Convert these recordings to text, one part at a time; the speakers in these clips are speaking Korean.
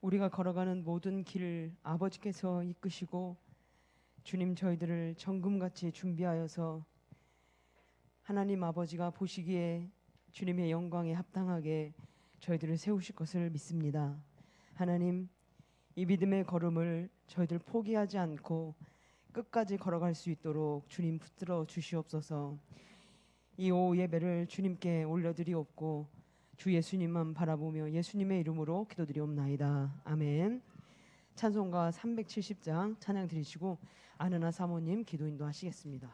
우리가 걸어가는 모든 길을 아버지께서 이끄시고 주님 저희들을 정금같이 준비하여서 하나님 아버지가 보시기에 주님의 영광에 합당하게 저희들을 세우실 것을 믿습니다. 하나님, 이 믿음의 걸음을 저희들 포기하지 않고 끝까지 걸어갈 수 있도록 주님 붙들어 주시옵소서. 이 오후 예배를 주님께 올려드리옵고 주 예수님만 바라보며 예수님의 이름으로 기도드리옵나이다. 아멘. 찬송가 370장 찬양 드리시고 아느나 사모님 기도 인도하시겠습니다.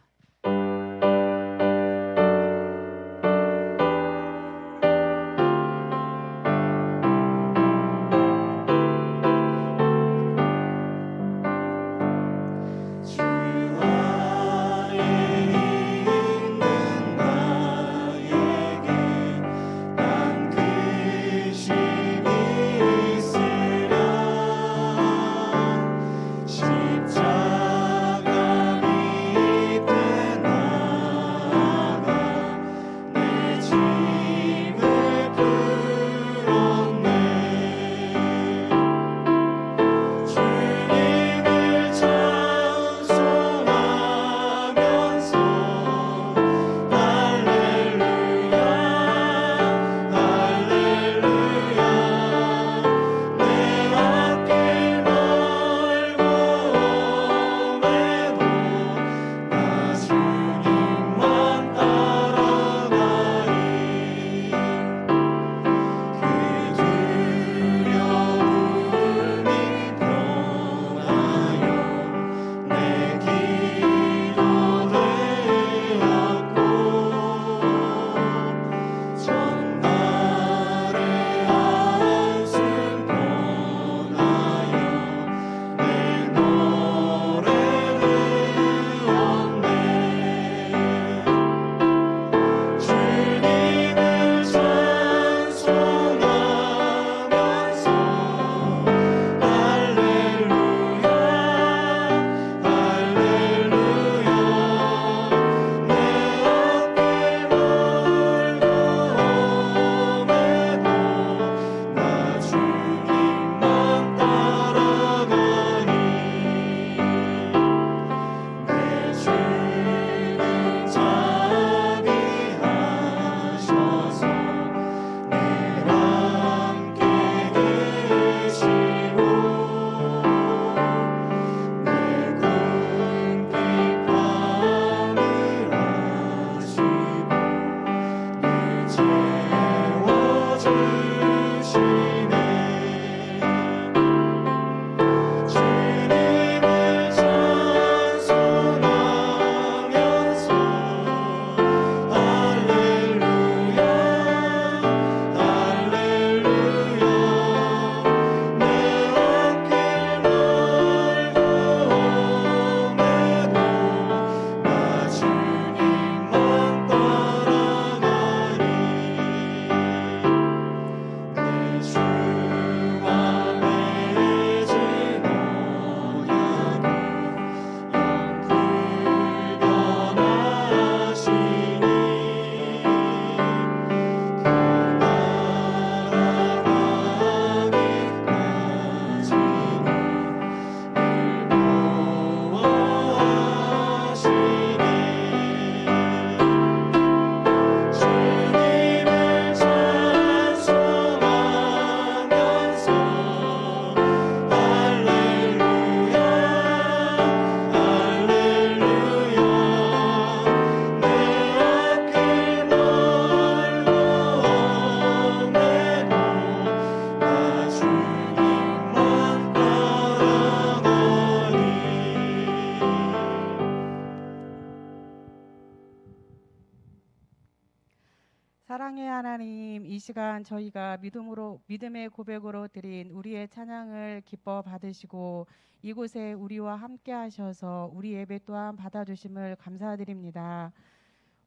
사랑의 하나님, 이 시간 저희가 믿음의 고백으로 드린 우리의 찬양을 기뻐 받으시고 이곳에 우리와 함께 하셔서 우리 예배 또한 받아주심을 감사드립니다.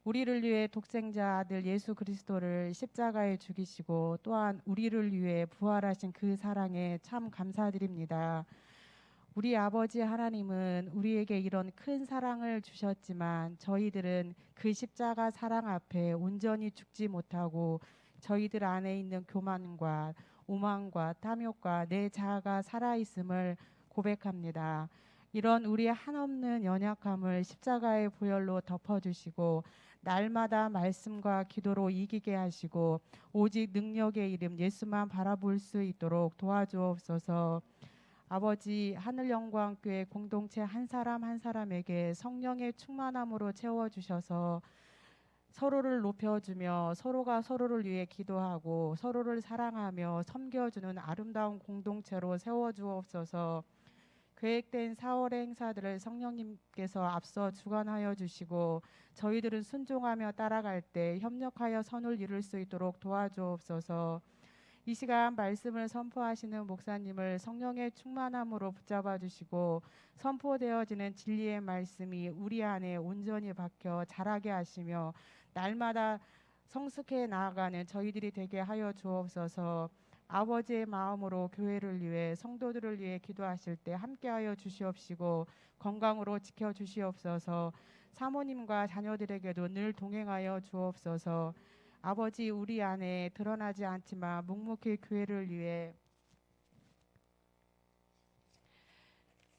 우리를 위해 독생자 아들 예수 그리스도를 십자가에 죽이시고 또한 우리를 위해 부활하신 그 사랑에 참 감사드립니다. 우리 아버지 하나님은 우리에게 이런 큰 사랑을 주셨지만 저희들은 그 십자가 사랑 앞에 온전히 죽지 못하고 저희들 안에 있는 교만과 오만과 탐욕과 내 자아가 살아있음을 고백합니다. 이런 우리의 한없는 연약함을 십자가의 보혈로 덮어주시고 날마다 말씀과 기도로 이기게 하시고 오직 능력의 이름 예수만 바라볼 수 있도록 도와주옵소서. 아버지, 하늘 영광 교회 공동체 한 사람 한 사람에게 성령의 충만함으로 채워주셔서 서로를 높여주며 서로가 서로를 위해 기도하고 서로를 사랑하며 섬겨주는 아름다운 공동체로 세워주옵소서. 계획된 4월의 행사들을 성령님께서 앞서 주관하여 주시고 저희들은 순종하며 따라갈 때 협력하여 선을 이룰 수 있도록 도와주옵소서. 이 시간 말씀을 선포하시는 목사님을 성령의 충만함으로 붙잡아 주시고 선포되어지는 진리의 말씀이 우리 안에 온전히 박혀 자라게 하시며 날마다 성숙해 나아가는 저희들이 되게 하여 주옵소서. 아버지의 마음으로 교회를 위해 성도들을 위해 기도하실 때 함께하여 주시옵시고 건강으로 지켜주시옵소서. 사모님과 자녀들에게도 늘 동행하여 주옵소서. 아버지, 우리 안에 드러나지 않지만 묵묵히 교회를 위해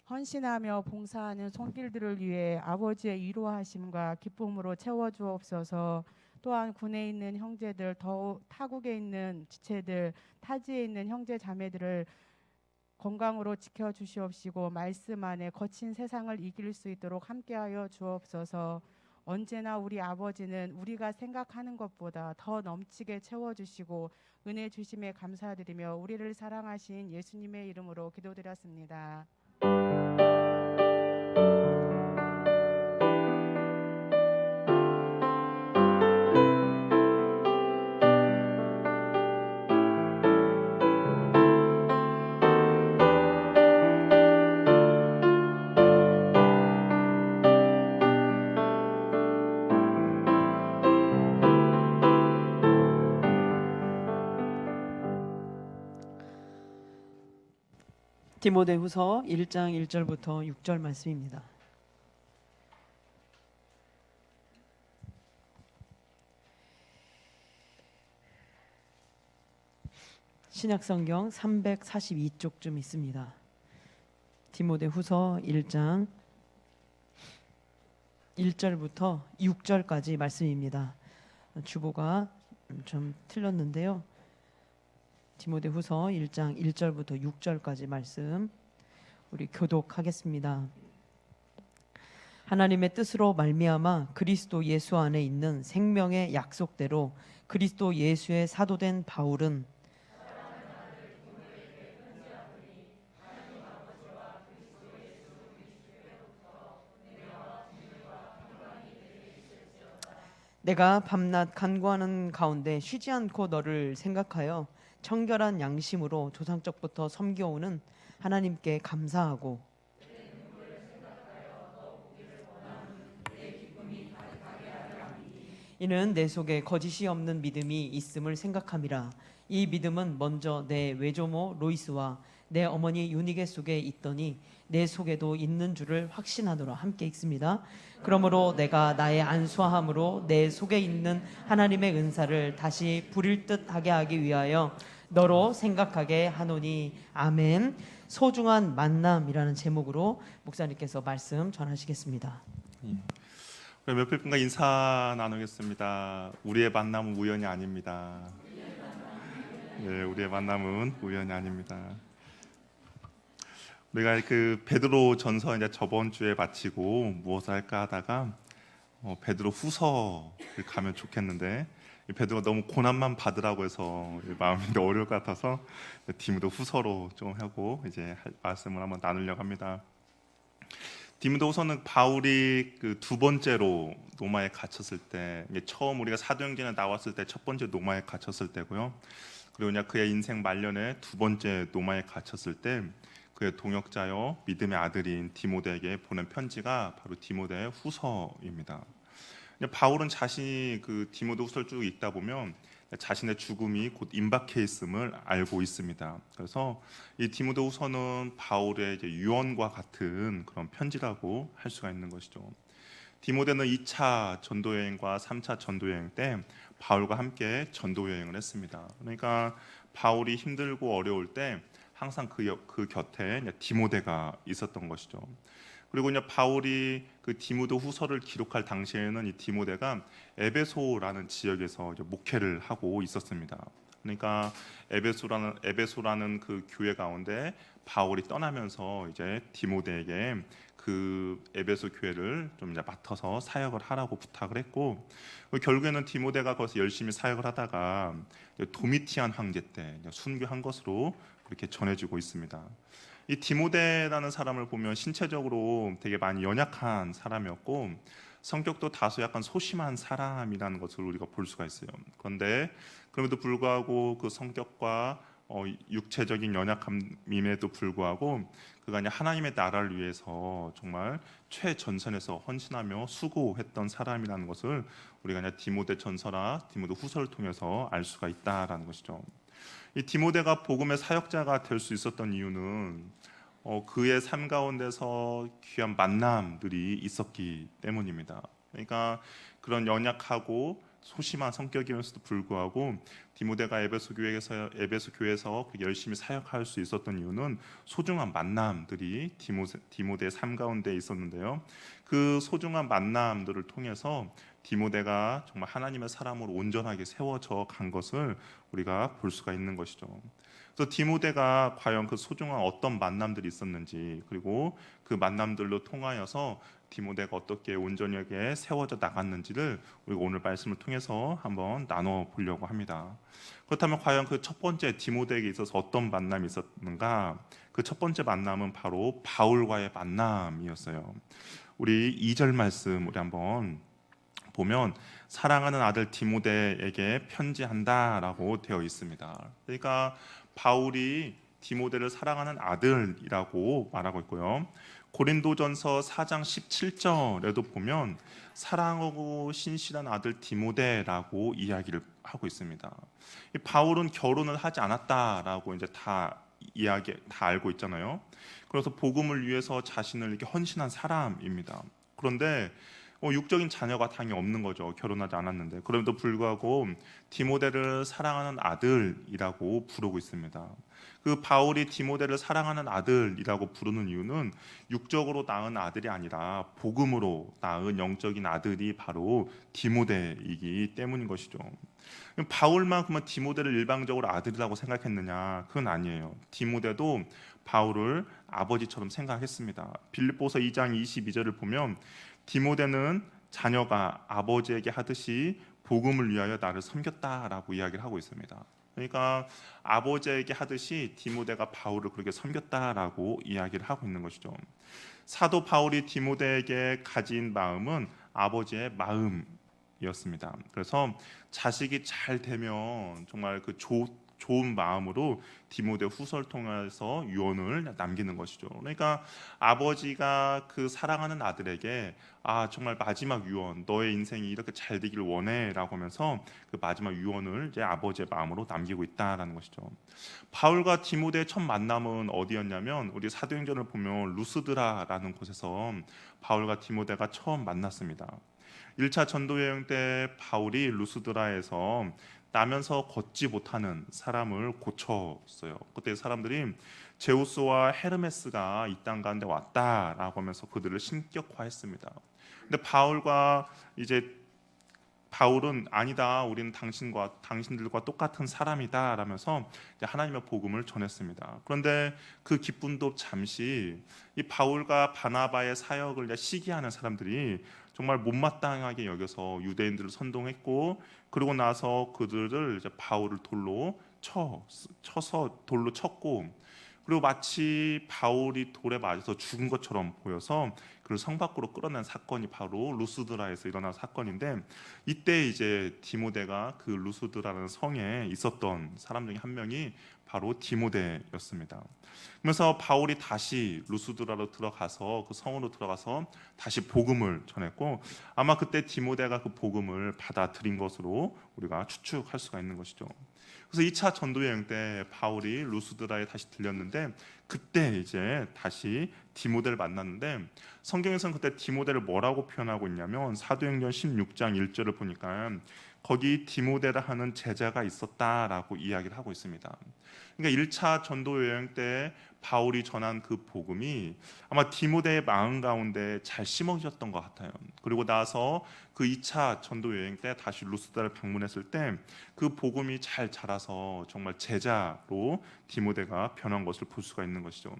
헌신하며 봉사하는 손길들을 위해 아버지의 위로하심과 기쁨으로 채워주옵소서. 또한 군에 있는 형제들, 더욱 타국에 있는 지체들, 타지에 있는 형제 자매들을 건강으로 지켜주시옵시고 말씀 안에 거친 세상을 이길 수 있도록 함께하여 주옵소서. 언제나 우리 아버지는 우리가 생각하는 것보다 더 넘치게 채워주시고 은혜 주심에 감사드리며 우리를 사랑하신 예수님의 이름으로 기도드렸습니다. 디모데후서 1장 1절부터 6절 말씀입니다. 신약성경 342쪽쯤 있습니다. 디모데후서 1장 1절부터 6절까지 말씀입니다. 주보가 좀 틀렸는데요. 디모데후서 1장 1절부터 6절까지 말씀 우리 교독하겠습니다. 하나님의 뜻으로 말미암아 그리스도 예수 안에 있는 생명의 약속대로 그리스도 예수의 사도된 바울은 내가 밤낮 간구하는 가운데 쉬지 않고 너를 생각하여 청결한 양심으로 조상적부터 섬겨오는 하나님께 감사하고 이는 내 속에 거짓이 없는 믿음이 있음을 생각함이라. 이 믿음은 먼저 내 외조모 로이스와 내 어머니 유니게 속에 있더니 내 속에도 있는 줄을 확신하노라. 함께 읽습니다. 그러므로 내가 나의 안수함으로 내 속에 있는 하나님의 은사를 다시 부릴 듯하게 하기 위하여 너로 생각하게 하노니. 아멘. 소중한 만남이라는 제목으로 목사님께서 말씀 전하시겠습니다. 몇 분과 인사 나누겠습니다. 우리의 만남은 우연이 아닙니다. 네, 우리의 만남은 우연이 아닙니다. 우리가 그 베드로 전서 이제 저번 주에 마치고 무엇을 할까 하다가 베드로 후서를 가면 좋겠는데 베드로가 너무 고난만 받으라고 해서 마음이 어려울 것 같아서 디모데 후서로 좀 하고 이제 말씀을 한번 나누려고 합니다. 디모데 후서는 바울이 그 두 번째로 로마에 갇혔을 때, 처음 우리가 사도행전에 나왔을 때 첫 번째 로마에 갇혔을 때고요. 그리고 그냥 그의 인생 말년에 두 번째 로마에 갇혔을 때 그의 동역자요 믿음의 아들인 디모데에게 보낸 편지가 바로 디모데 후서입니다. 바울은 자신이 그 디모데 후서를 쭉 읽다 보면 자신의 죽음이 곧 임박해 있음을 알고 있습니다. 그래서 이 디모데 후서는 바울의 이제 유언과 같은 그런 편지라고 할 수가 있는 것이죠. 디모데는 2차 전도여행과 3차 전도여행 때 바울과 함께 전도여행을 했습니다. 그러니까 바울이 힘들고 어려울 때 항상 그 곁에 디모데가 있었던 것이죠. 그리고 이제 바울이 그 디모데 후서를 기록할 당시에는 이 디모데가 에베소라는 지역에서 이제 목회를 하고 있었습니다. 그러니까 에베소라는 그 교회 가운데 바울이 떠나면서 이제 디모데에게 그 에베소 교회를 좀 이제 맡아서 사역을 하라고 부탁을 했고, 결국에는 디모데가 거기서 열심히 사역을 하다가 도미티안 황제 때 순교한 것으로 그렇게 전해지고 있습니다. 이 디모데라는 사람을 보면 신체적으로 되게 많이 연약한 사람이었고 성격도 다소 약간 소심한 사람이라는 것을 우리가 볼 수가 있어요. 그런데 그럼에도 불구하고 그 성격과 육체적인 연약함임에도 불구하고 그가 하나님의 나라를 위해서 정말 최전선에서 헌신하며 수고했던 사람이라는 것을 우리가 디모데 전서나 디모데 후서를 통해서 알 수가 있다라는 것이죠. 이 디모데가 복음의 사역자가 될 수 있었던 이유는 그의 삶 가운데서 귀한 만남들이 있었기 때문입니다. 그러니까 그런 연약하고 소심한 성격이면서도 불구하고 디모데가 에베소 교회에서 열심히 사역할 수 있었던 이유는 소중한 만남들이 디모데의 삶 가운데 있었는데요. 그 소중한 만남들을 통해서 디모데가 정말 하나님의 사람으로 온전하게 세워져 간 것을 우리가 볼 수가 있는 것이죠. 그래서 디모데가 과연 그 소중한 어떤 만남들이 있었는지, 그리고 그 만남들로 통하여서 디모데가 어떻게 온전하게 세워져 나갔는지를 우리가 오늘 말씀을 통해서 한번 나눠 보려고 합니다. 그렇다면 과연 그 첫 번째 디모데에게 있어서 어떤 만남이 있었는가? 그 첫 번째 만남은 바로 바울과의 만남이었어요. 우리 2절 말씀 우리 한번 보면 사랑하는 아들 디모데에게 편지한다라고 되어 있습니다. 그러니까 바울이 디모데를 사랑하는 아들이라고 말하고 있고요. 고린도전서 4장 17절에도 보면 사랑하고 신실한 아들 디모데라고 이야기를 하고 있습니다. 바울은 결혼을 하지 않았다라고 이제 다 알고 있잖아요. 그래서 복음을 위해서 자신을 이렇게 헌신한 사람입니다. 그런데 육적인 자녀가 당연히 없는 거죠. 결혼하지 않았는데. 그럼에도 불구하고 디모데를 사랑하는 아들이라고 부르고 있습니다. 그 바울이 디모데를 사랑하는 아들이라고 부르는 이유는 육적으로 낳은 아들이 아니라 복음으로 낳은 영적인 아들이 바로 디모데이기 때문인 것이죠. 바울만큼은 디모데를 일방적으로 아들이라고 생각했느냐? 그건 아니에요. 디모데도 바울을 아버지처럼 생각했습니다. 빌립보서 2장 22절을 보면 디모데는 자녀가 아버지에게 하듯이 복음을 위하여 나를 섬겼다라고 이야기를 하고 있습니다. 그러니까 아버지에게 하듯이 디모데가 바울을 그렇게 섬겼다라고 이야기를 하고 있는 것이죠. 사도 바울이 디모데에게 가진 마음은 아버지의 마음이었습니다. 그래서 자식이 잘 되면 정말 그 좋은 마음으로 디모데 후서를 통해서 유언을 남기는 것이죠. 그러니까 아버지가 그 사랑하는 아들에게 정말 마지막 유언, 너의 인생이 이렇게 잘 되기를 원해라고 하면서 그 마지막 유언을 이제 아버지의 마음으로 남기고 있다라는 것이죠. 바울과 디모데의 첫 만남은 어디였냐면 우리 사도행전을 보면 루스드라라는 곳에서 바울과 디모데가 처음 만났습니다. 1차 전도 여행 때 바울이 루스드라에서 나면서 걷지 못하는 사람을 고쳤어요. 그때 사람들이 제우스와 헤르메스가 이 땅 가운데 왔다라고 하면서 그들을 신격화했습니다. 근데 바울은 아니다, 우리는 당신들과 똑같은 사람이다 라면서 하나님의 복음을 전했습니다. 그런데 그 기쁨도 잠시 이 바울과 바나바의 사역을 시기하는 사람들이 정말 못마땅하게 여겨서 유대인들을 선동했고, 그러고 나서 그들을 바울을 돌로 쳤고, 그리고 마치 바울이 돌에 맞아서 죽은 것처럼 보여서 그를 성 밖으로 끌어낸 사건이 바로 루스드라에서 일어난 사건인데, 이때 이제 디모데가 그 루스드라는 성에 있었던 사람 중에 한 명이 바로 디모데였습니다. 그래서 바울이 다시 루스드라로 들어가서 그 성으로 들어가서 다시 복음을 전했고, 아마 그때 디모데가 그 복음을 받아들인 것으로 우리가 추측할 수가 있는 것이죠. 그래서 2차 전도 여행 때 바울이 루스드라에 다시 들렸는데 그때 이제 다시 디모데를 만났는데 성경에서는 그때 디모데를 뭐라고 표현하고 있냐면 사도행전 16장 1절을 보니까 거기 디모데라 하는 제자가 있었다라고 이야기를 하고 있습니다. 그러니까 1차 전도 여행 때 바울이 전한 그 복음이 아마 디모데의 마음 가운데 잘 심어졌던 것 같아요. 그리고 나서 그 2차 전도 여행 때 다시 루스드라를 방문했을 때 그 복음이 잘 자라서 정말 제자로 디모데가 변한 것을 볼 수가 있는 것이죠.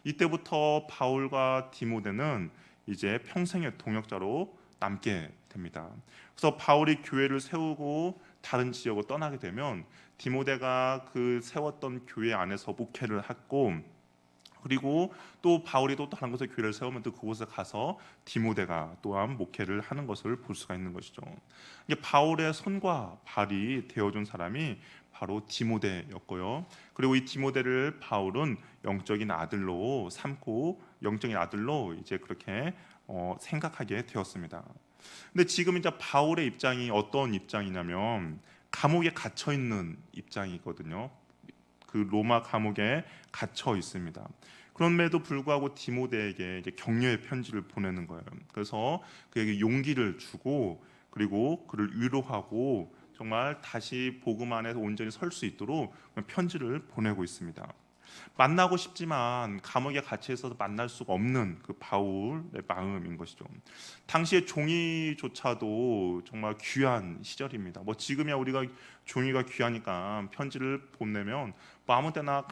이때부터 바울과 디모데는 이제 평생의 동역자로 남게 됩니다. 그래서 바울이 교회를 세우고 다른 지역으로 떠나게 되면 디모데가 그 세웠던 교회 안에서 목회를 했고, 그리고 또 바울이 또 다른 곳에 교회를 세우면 또 그곳에 가서 디모데가 또한 목회를 하는 것을 볼 수가 있는 것이죠. 이게 바울의 손과 발이 되어준 사람이 바로 디모데였고요. 그리고 이 디모데를 바울은 영적인 아들로 삼고 영적인 아들로 이제 그렇게 생각하게 되었습니다. 근데 지금 이제 바울의 입장이 어떤 입장이냐면 감옥에 갇혀 있는 입장이거든요. 그 로마 감옥에 갇혀 있습니다. 그럼에도 불구하고 디모데에게 이제 격려의 편지를 보내는 거예요. 그래서 그에게 용기를 주고 그리고 그를 위로하고 정말 다시 복음 안에서 온전히 설 수 있도록 편지를 보내고 있습니다. 만나고 싶지만 감옥에 갇혀 있어서 만날 수가 없는 그 바울의 마음인 것이죠. 당시에 종이조차도 정말 귀한 시절입니다. 뭐 지금이야 우리가 종이가 귀하니까 편지를 보내면 뭐 아무 때나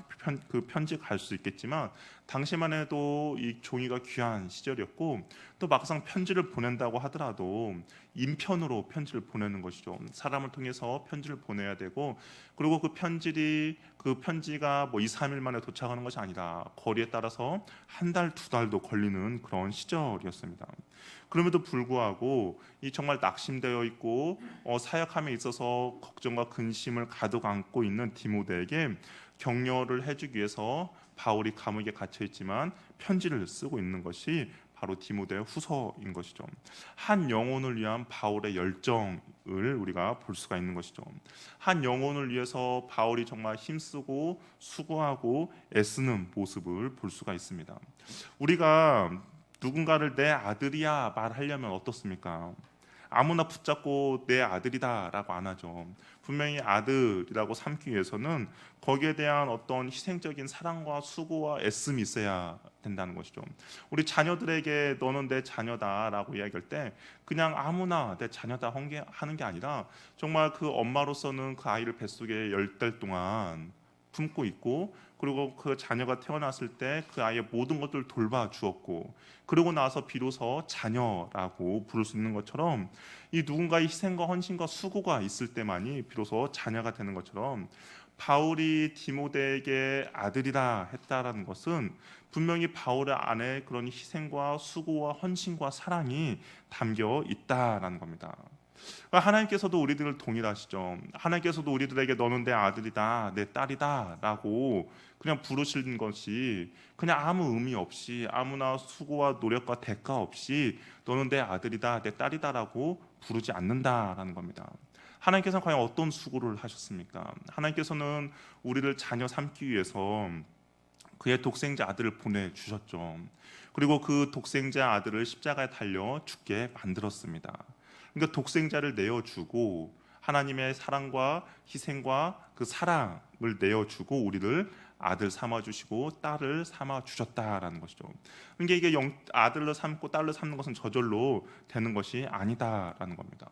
그 편지 갈 수 있겠지만 당시만 해도 이 종이가 귀한 시절이었고 또 막상 편지를 보낸다고 하더라도 인편으로 편지를 보내는 것이죠. 사람을 통해서 편지를 보내야 되고 그리고 그 편지가 뭐 2, 3일 만에 도착하는 것이 아니라 거리에 따라서 한 달, 두 달도 걸리는 그런 시절이었습니다. 그럼에도 불구하고 이 정말 낙심되어 있고 사역함에 있어서 걱정과 근심을 가득 안고 있는 디모데에게 격려를 해주기 위해서 바울이 감옥에 갇혀 있지만 편지를 쓰고 있는 것이 바로 디모데 후서인 것이죠. 한 영혼을 위한 바울의 열정을 우리가 볼 수가 있는 것이죠. 한 영혼을 위해서 바울이 정말 힘쓰고 수고하고 애쓰는 모습을 볼 수가 있습니다. 우리가 누군가를 내 아들이야 말하려면 어떻습니까? 아무나 붙잡고 내 아들이다라고 안 하죠. 분명히 아들이라고 삼기 위해서는 거기에 대한 어떤 희생적인 사랑과 수고와 애씀이 있어야 된다는 것이죠. 우리 자녀들에게 너는 내 자녀다라고 이야기할 때 그냥 아무나 내 자녀다 하는 게 아니라 정말 그 엄마로서는 그 아이를 뱃속에 10달 동안 품고 있고 그리고 그 자녀가 태어났을 때 그 아이의 모든 것들을 돌봐주었고 그러고 나서 비로소 자녀라고 부를 수 있는 것처럼 이 누군가의 희생과 헌신과 수고가 있을 때만이 비로소 자녀가 되는 것처럼 바울이 디모데에게 아들이라 했다라는 것은 분명히 바울의 안에 그런 희생과 수고와 헌신과 사랑이 담겨 있다라는 겁니다. 하나님께서도 우리들을 동일하시죠. 하나님께서도 우리들에게 너는 내 아들이다, 내 딸이다라고 그냥 부르시는 것이 그냥 아무 의미 없이 아무나 수고와 노력과 대가 없이 너는 내 아들이다, 내 딸이다라고 부르지 않는다라는 겁니다. 하나님께서는 과연 어떤 수고를 하셨습니까? 하나님께서는 우리를 자녀 삼기 위해서 그의 독생자 아들을 보내주셨죠. 그리고 그 독생자 아들을 십자가에 달려 죽게 만들었습니다. 그러니까 독생자를 내어주고 하나님의 사랑과 희생과 그 사랑을 내어주고 우리를 아들 삼아주시고 딸을 삼아주셨다라는 것이죠. 그러니까 이게 아들로 삼고 딸로 삼는 것은 저절로 되는 것이 아니다라는 겁니다.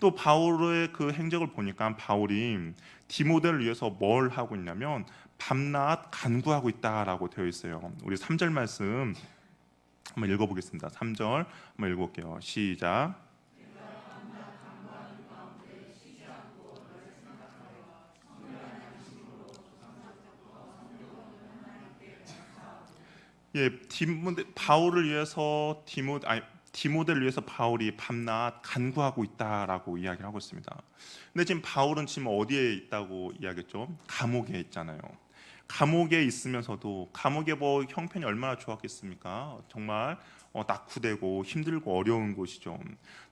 또 바울의 그 행적을 보니까 바울이 디모데를 위해서 뭘 하고 있냐면 밤낮 간구하고 있다라고 되어 있어요. 우리 3절 말씀 한번 읽어보겠습니다. 3절 한번 읽어볼게요. 시작. 예, 바울을 위해서 디모데를 위해서 바울이 밤낮 간구하고 있다라고 이야기를 하고 있습니다. 근데 지금 바울은 지금 어디에 있다고 이야기했죠? 감옥에 있잖아요. 감옥에 있으면서도 감옥의 뭐 형편이 얼마나 좋았겠습니까? 정말 낙후되고 힘들고 어려운 곳이죠.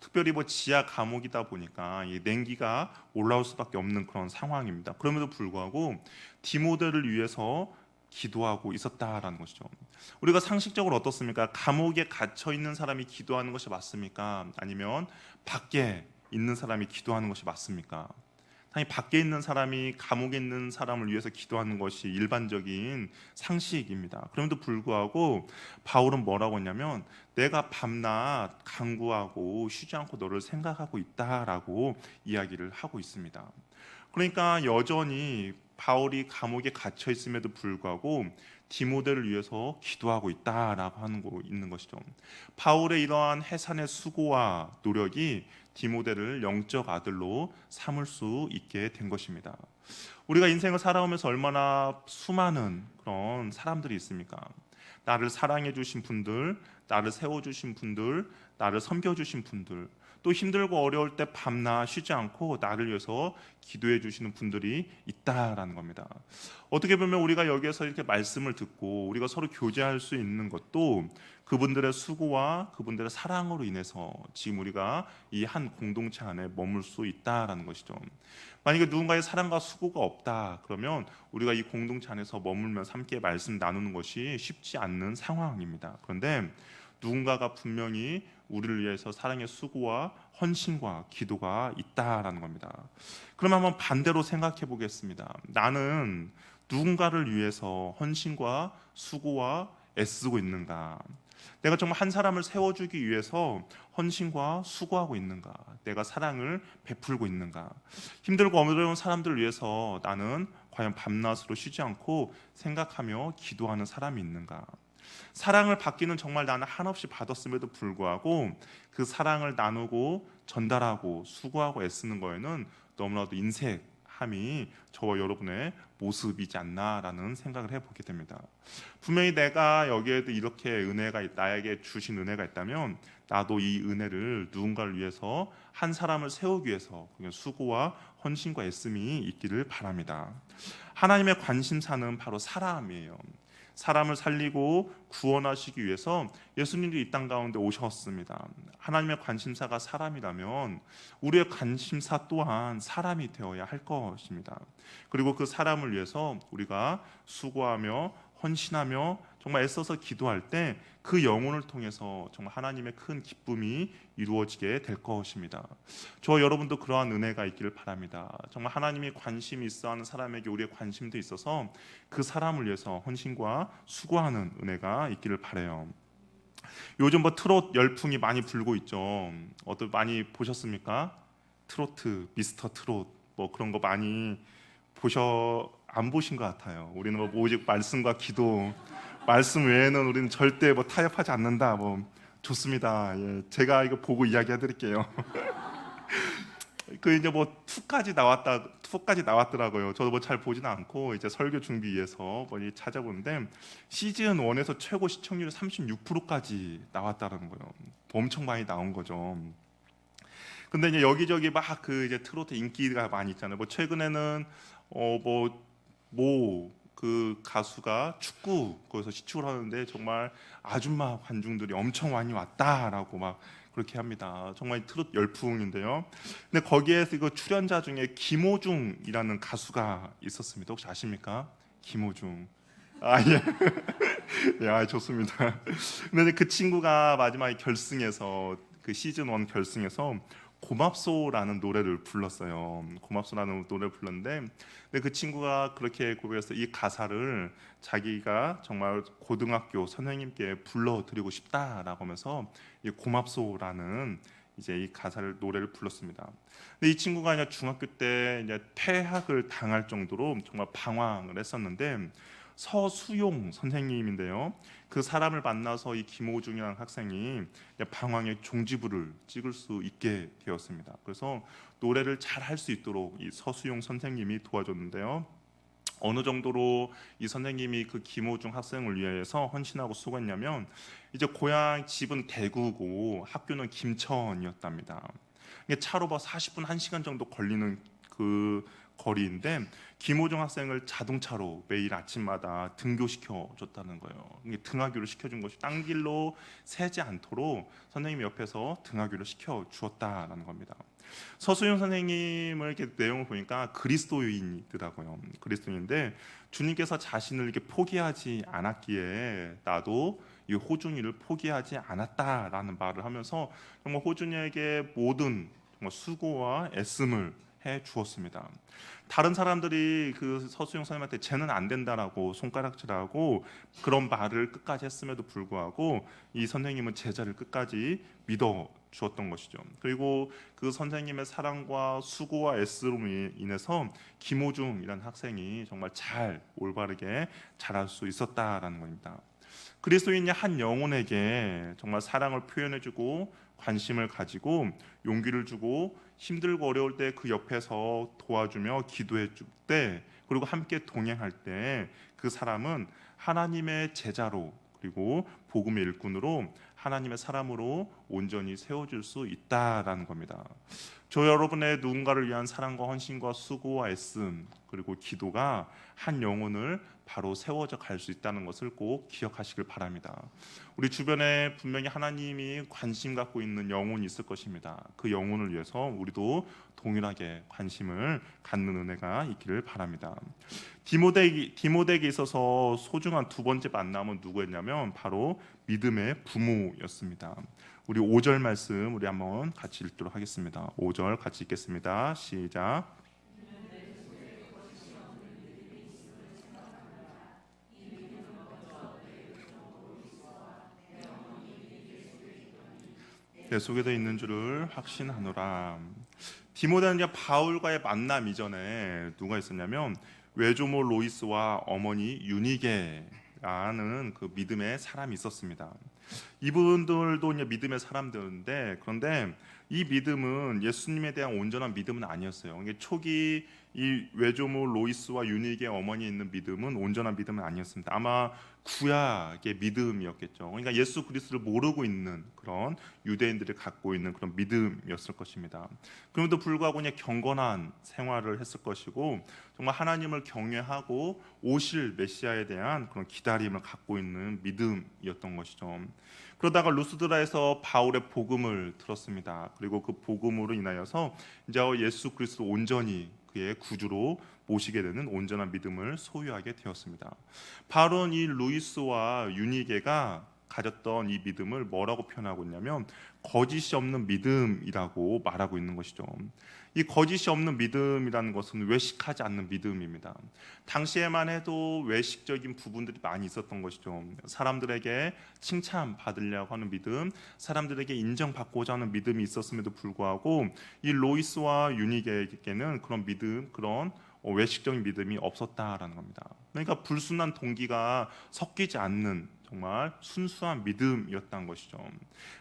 특별히 뭐 지하 감옥이다 보니까 이 냉기가 올라올 수밖에 없는 그런 상황입니다. 그럼에도 불구하고 디모데를 위해서 기도하고 있었다라는 것이죠. 우리가 상식적으로 어떻습니까? 감옥에 갇혀 있는 사람이 기도하는 것이 맞습니까? 아니면 밖에 있는 사람이 기도하는 것이 맞습니까? 당연히 밖에 있는 사람이 감옥에 있는 사람을 위해서 기도하는 것이 일반적인 상식입니다. 그럼에도 불구하고 바울은 뭐라고 했냐면 내가 밤낮 간구하고 쉬지 않고 너를 생각하고 있다라고 이야기를 하고 있습니다. 그러니까 여전히 바울이 감옥에 갇혀 있음에도 불구하고 디모데를 위해서 기도하고 있다라고 하는 거 있는 것이죠. 바울의 이러한 해산의 수고와 노력이 디모데를 영적 아들로 삼을 수 있게 된 것입니다. 우리가 인생을 살아오면서 얼마나 수많은 그런 사람들이 있습니까? 나를 사랑해 주신 분들, 나를 세워 주신 분들, 나를 섬겨 주신 분들, 또 힘들고 어려울 때 밤낮 쉬지 않고 나를 위해서 기도해 주시는 분들이 있다라는 겁니다. 어떻게 보면 우리가 여기에서 이렇게 말씀을 듣고 우리가 서로 교제할 수 있는 것도 그분들의 수고와 그분들의 사랑으로 인해서 지금 우리가 이 한 공동체 안에 머물 수 있다라는 것이죠. 만약에 누군가의 사랑과 수고가 없다 그러면 우리가 이 공동체 안에서 머물면서 함께 말씀 나누는 것이 쉽지 않는 상황입니다. 그런데 누군가가 분명히 우리를 위해서 사랑의 수고와 헌신과 기도가 있다라는 겁니다. 그럼 한번 반대로 생각해 보겠습니다. 나는 누군가를 위해서 헌신과 수고와 애쓰고 있는가? 내가 정말 한 사람을 세워주기 위해서 헌신과 수고하고 있는가? 내가 사랑을 베풀고 있는가? 힘들고 어려운 사람들을 위해서 나는 과연 밤낮으로 쉬지 않고 생각하며 기도하는 사람이 있는가? 사랑을 받기는 정말 나는 한없이 받았음에도 불구하고 그 사랑을 나누고 전달하고 수고하고 애쓰는 거에는 너무나도 인색함이 저와 여러분의 모습이지 않나라는 생각을 해보게 됩니다. 분명히 내가 여기에도 이렇게 은혜가 나에게 주신 은혜가 있다면 나도 이 은혜를 누군가를 위해서 한 사람을 세우기 위해서 수고와 헌신과 애씀이 있기를 바랍니다. 하나님의 관심사는 바로 사람이에요. 사람을 살리고 구원하시기 위해서 예수님이 이 땅 가운데 오셨습니다. 하나님의 관심사가 사람이라면 우리의 관심사 또한 사람이 되어야 할 것입니다. 그리고 그 사람을 위해서 우리가 수고하며 헌신하며 정말 애써서 기도할 때 그 영혼을 통해서 정말 하나님의 큰 기쁨이 이루어지게 될 것입니다. 저와 여러분도 그러한 은혜가 있기를 바랍니다. 정말 하나님이 관심이 있어하는 사람에게 우리의 관심도 있어서 그 사람을 위해서 헌신과 수고하는 은혜가 있기를 바라요. 요즘 뭐 트롯 열풍이 많이 불고 있죠. 많이 보셨습니까? 트로트, 미스터 트롯 뭐 그런 거 많이 안 보신 것 같아요. 우리는 뭐 오직 말씀과 기도, 말씀 외에는 우리는 절대 뭐 타협하지 않는다. 뭐 좋습니다. 예, 제가 이거 보고 이야기해드릴게요. 그 이제 뭐 2까지 나왔더라고요. 저도 뭐 잘 보지는 않고 이제 설교 준비 위해서 뭐니 찾아보는데 시즌 1에서 최고 시청률이 36%까지 나왔다는 거예요. 엄청 많이 나온 거죠. 근데 이제 여기저기 막 그 이제 트로트 인기가 많이 있잖아요. 뭐 최근에는 그 가수가 축구 거기서 시축을 하는데 정말 아줌마 관중들이 엄청 많이 왔다라고 막 그렇게 합니다. 정말 트롯 열풍인데요. 근데 거기에서 이거 출연자 중에 김호중이라는 가수가 있었습니다. 혹시 아십니까? 김호중. 예. 예, 좋습니다. 근데 그 친구가 마지막에 결승에서 그 시즌 1 결승에서 고맙소라는 노래를 불렀어요. 고맙소라는 노래를 불렀는데 근데 그 친구가 그렇게 고백해서 이 가사를 자기가 정말 고등학교 선생님께 불러드리고 싶다라고 하면서 이 고맙소라는 이제 이 가사를 노래를 불렀습니다. 근데 이 친구가 이제 중학교 때 이제 퇴학을 당할 정도로 정말 방황을 했었는데 서수용 선생님인데요. 그 사람을 만나서 이 김호중이라는 학생이 방황의 종지부를 찍을 수 있게 되었습니다. 그래서 노래를 잘 할 수 있도록 이 서수용 선생님이 도와줬는데요. 어느 정도로 이 선생님이 그 김호중 학생을 위해서 헌신하고 수고했냐면 이제 고향 집은 대구고 학교는 김천이었답니다. 차로 40분 1시간 정도 걸리는 그 거리인데 김호중 학생을 자동차로 매일 아침마다 등교시켜 줬다는 거예요. 등하교를 시켜준 것이 딴 길로 새지 않도록 선생님이 옆에서 등하교를 시켜 주었다라는 겁니다. 서수영 선생님을 이렇게 내용을 보니까 그리스도인이더라고요. 그리스도인인데 주님께서 자신을 이렇게 포기하지 않았기에 나도 이 호준이를 포기하지 않았다라는 말을 하면서 정말 호준이에게 모든 정말 수고와 애씀을 해 주었습니다. 다른 사람들이 그 서수영 선생님한테 쟤는 안 된다라고 손가락질하고 그런 말을 끝까지 했음에도 불구하고 이 선생님은 제자를 끝까지 믿어 주었던 것이죠. 그리고 그 선생님의 사랑과 수고와 애쓰로 인해서 김호중이라는 학생이 정말 잘 올바르게 자랄 수 있었다라는 겁니다. 그리스도인이 한 영혼에게 정말 사랑을 표현해주고 관심을 가지고 용기를 주고 힘들고 어려울 때 그 옆에서 도와주며 기도해 줄 때, 그리고 함께 동행할 때 그 사람은 하나님의 제자로 그리고 복음의 일꾼으로 하나님의 사람으로 온전히 세워질 수 있다라는 겁니다. 저 여러분의 누군가를 위한 사랑과 헌신과 수고와 애씀 그리고 기도가 한 영혼을 바로 세워져 갈 수 있다는 것을 꼭 기억하시길 바랍니다. 우리 주변에 분명히 하나님이 관심 갖고 있는 영혼이 있을 것입니다. 그 영혼을 위해서 우리도 동일하게 관심을 갖는 은혜가 있기를 바랍니다. 디모데에게 있어서 소중한 두 번째 만남은 누구였냐면 바로 믿음의 부모였습니다. 우리 5절 말씀 우리 한번 같이 읽도록 하겠습니다. 5절 같이 읽겠습니다. 시작. 내 속에도 있는 줄을 확신하노라. 디모데는 이제 바울과의 만남 이전에 누가 있었냐면 외조모 로이스와 어머니 유니게라는 그 믿음의 사람이 있었습니다. 이분들도 이제 믿음의 사람들인데, 그런데 이 믿음은 예수님에 대한 온전한 믿음은 아니었어요. 이게 초기 이 외조모 로이스와 유니게 어머니 있는 믿음은 온전한 믿음은 아니었습니다. 아마 구약의 믿음이었겠죠. 그러니까 예수 그리스도를 모르고 있는 그런 유대인들이 갖고 있는 그런 믿음이었을 것입니다. 그럼에도 불구하고 그냥 경건한 생활을 했을 것이고 정말 하나님을 경외하고 오실 메시아에 대한 그런 기다림을 갖고 있는 믿음이었던 것이죠. 그러다가 루스드라에서 바울의 복음을 들었습니다. 그리고 그 복음으로 인하여서 이제 예수 그리스도 온전히 그의 구주로 모시게 되는 온전한 믿음을 소유하게 되었습니다. 바로 이 루이스와 유니게가 가졌던 이 믿음을 뭐라고 표현하고 있냐면 거짓이 없는 믿음이라고 말하고 있는 것이죠. 이 거짓이 없는 믿음이라는 것은 외식하지 않는 믿음입니다. 당시에만 해도 외식적인 부분들이 많이 있었던 것이죠. 사람들에게 칭찬받으려고 하는 믿음, 사람들에게 인정받고자 하는 믿음이 있었음에도 불구하고 이 로이스와 유니게에게는 그런 믿음, 그런 외식적인 믿음이 없었다라는 겁니다. 그러니까 불순한 동기가 섞이지 않는 정말 순수한 믿음이었던 것이죠.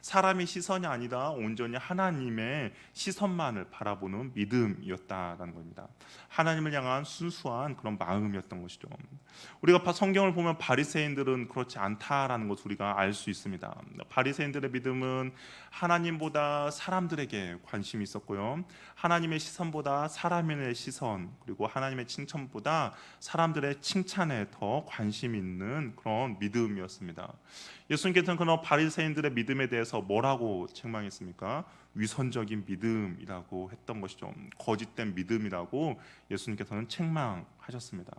사람의 시선이 아니라 온전히 하나님의 시선만을 바라보는 믿음이었다라는 겁니다. 하나님을 향한 순수한 그런 마음이었던 것이죠. 우리가 성경을 보면 바리새인들은 그렇지 않다라는 것을 우리가 알 수 있습니다. 바리새인들의 믿음은 하나님보다 사람들에게 관심이 있었고요. 하나님의 시선보다 사람의 시선, 그리고 하나님의 칭찬보다 사람들의 칭찬에 더 관심이 있는 그런 믿음이었습니다. 예수님께서는 그런 바리새인들의 믿음에 대해서 뭐라고 책망했습니까? 위선적인 믿음이라고 했던 것이죠. 거짓된 믿음이라고 예수님께서는 책망하셨습니다.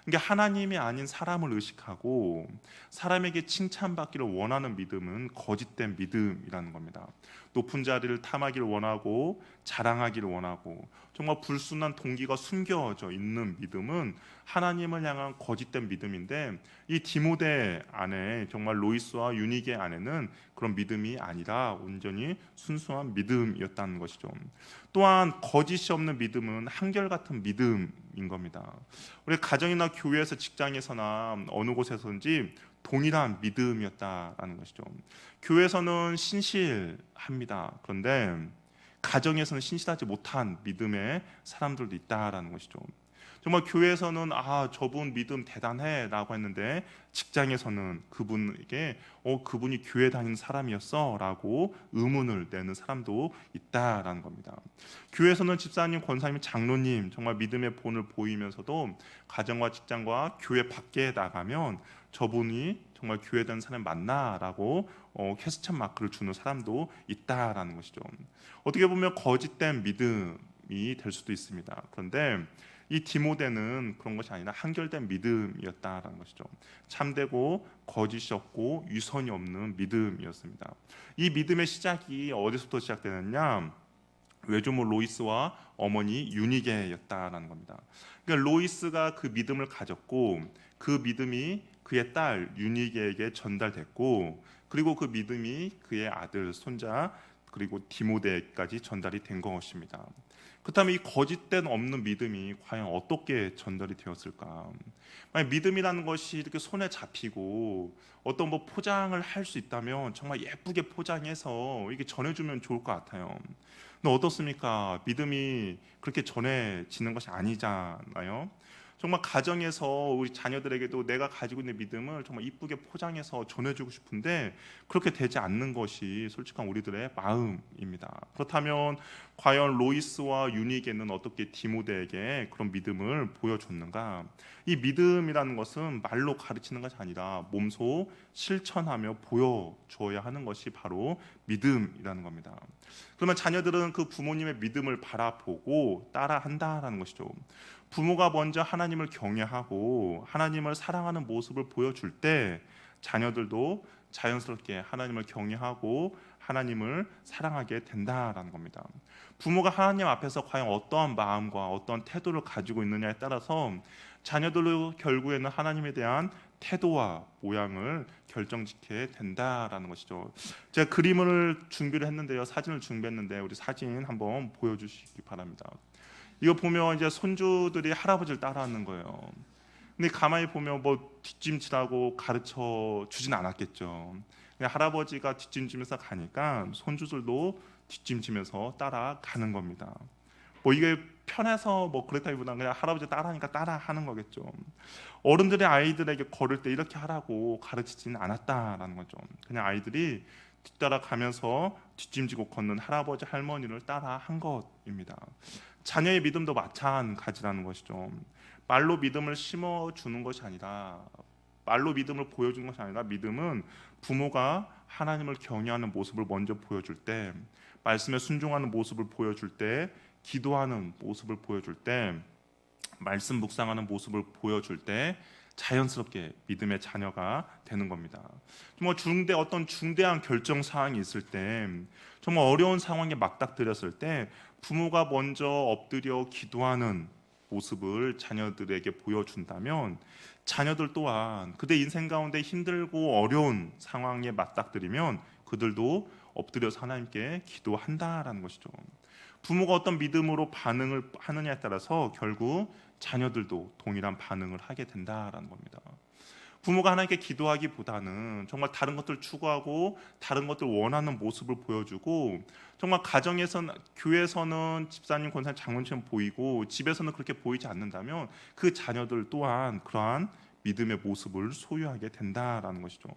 그러니까 하나님이 아닌 사람을 의식하고 사람에게 칭찬받기를 원하는 믿음은 거짓된 믿음이라는 겁니다. 높은 자리를 탐하기를 원하고 자랑하기를 원하고 정말 불순한 동기가 숨겨져 있는 믿음은 하나님을 향한 거짓된 믿음인데, 이 디모데 안에 정말 로이스와 유니게 안에는 그런 믿음이 아니라 온전히 순수한 믿음이었다는 것이죠. 또한 거짓이 없는 믿음은 한결같은 믿음인 겁니다. 우리 가정이나 교회에서 직장에서나 어느 곳에서든지 동일한 믿음이었다라는 것이죠. 교회에서는 신실합니다. 그런데 가정에서는 신실하지 못한 믿음의 사람들도 있다라는 것이죠. 정말 교회에서는 저분 믿음 대단해라고 했는데 직장에서는 그분에게 그분이 교회 다니는 사람이었어라고 의문을 내는 사람도 있다라는 겁니다. 교회에서는 집사님, 권사님, 장로님 정말 믿음의 본을 보이면서도 가정과 직장과 교회 밖에 나가면 저분이 정말 교회 다니는 사람 맞나라고 퀘스천 마크를 주는 사람도 있다라는 것이죠. 어떻게 보면 거짓된 믿음이 될 수도 있습니다. 그런데 이 디모데는 그런 것이 아니라 한결된 믿음이었다라는 것이죠. 참되고 거짓이 없고 유선이 없는 믿음이었습니다. 이 믿음의 시작이 어디서부터 시작되느냐? 외조모 로이스와 어머니 유니게였다라는 겁니다. 그러니까 로이스가 그 믿음을 가졌고 그 믿음이 그의 딸 유니게에게 전달됐고 그리고 그 믿음이 그의 아들, 손자 그리고 디모데까지 전달이 된 것입니다. 그렇다면 이 거짓된 없는 믿음이 과연 어떻게 전달이 되었을까? 만약 믿음이라는 것이 이렇게 손에 잡히고 어떤 포장을 할 수 있다면 정말 예쁘게 포장해서 이게 전해주면 좋을 것 같아요. 근데 어떻습니까? 믿음이 그렇게 전해지는 것이 아니잖아요. 정말 가정에서 우리 자녀들에게도 내가 가지고 있는 믿음을 정말 이쁘게 포장해서 전해주고 싶은데 그렇게 되지 않는 것이 솔직한 우리들의 마음입니다. 그렇다면 과연 로이스와 유니게는 어떻게 디모데에게 그런 믿음을 보여줬는가? 이 믿음이라는 것은 말로 가르치는 것이 아니라 몸소 실천하며 보여줘야 하는 것이 바로 믿음이라는 겁니다. 그러면 자녀들은 그 부모님의 믿음을 바라보고 따라한다라는 것이죠. 부모가 먼저 하나님을 경외하고 하나님을 사랑하는 모습을 보여줄 때 자녀들도 자연스럽게 하나님을 경외하고 하나님을 사랑하게 된다라는 겁니다. 부모가 하나님 앞에서 과연 어떠한 마음과 어떠한 태도를 가지고 있느냐에 따라서 자녀들도 결국에는 하나님에 대한 태도와 모양을 결정짓게 된다라는 것이죠. 제가 그림을 준비를 했는데요. 사진을 준비했는데 우리 사진 한번 보여주시기 바랍니다. 이거 보면 이제 손주들이 할아버지를 따라하는 거예요. 근데 가만히 보면 뒷짐지라고 가르쳐 주진 않았겠죠. 그냥 할아버지가 뒷짐지면서 가니까 손주들도 뒷짐지면서 따라가는 겁니다. 이게 편해서 그랬다기보다는 그냥 할아버지 따라하니까 따라하는 거겠죠. 어른들이 아이들에게 걸을 때 이렇게 하라고 가르치지는 않았다라는 거죠. 그냥 아이들이 뒤따라가면서 뒷짐지고 걷는 할아버지 할머니를 따라한 것입니다. 자녀의 믿음도 마찬가지라는 것이죠. 말로 믿음을 심어주는 것이 아니라 말로 믿음을 보여주는 것이 아니라 믿음은 부모가 하나님을 경외하는 모습을 먼저 보여줄 때, 말씀에 순종하는 모습을 보여줄 때, 기도하는 모습을 보여줄 때, 말씀 묵상하는 모습을 보여줄 때 자연스럽게 믿음의 자녀가 되는 겁니다. 정말 어떤 중대한 결정 사항이 있을 때, 정말 어려운 상황에 맞닥뜨렸을 때 부모가 먼저 엎드려 기도하는 모습을 자녀들에게 보여준다면 자녀들 또한 그들 인생 가운데 힘들고 어려운 상황에 맞닥뜨리면 그들도 엎드려서 하나님께 기도한다라는 것이죠. 부모가 어떤 믿음으로 반응을 하느냐에 따라서 결국 자녀들도 동일한 반응을 하게 된다라는 겁니다. 부모가 하나님께 기도하기보다는 정말 다른 것들 추구하고 다른 것들 원하는 모습을 보여주고 정말 가정에서는 교회에서는 집사님, 권사님, 장로님처럼 보이고 집에서는 그렇게 보이지 않는다면 그 자녀들 또한 그러한 믿음의 모습을 소유하게 된다라는 것이죠.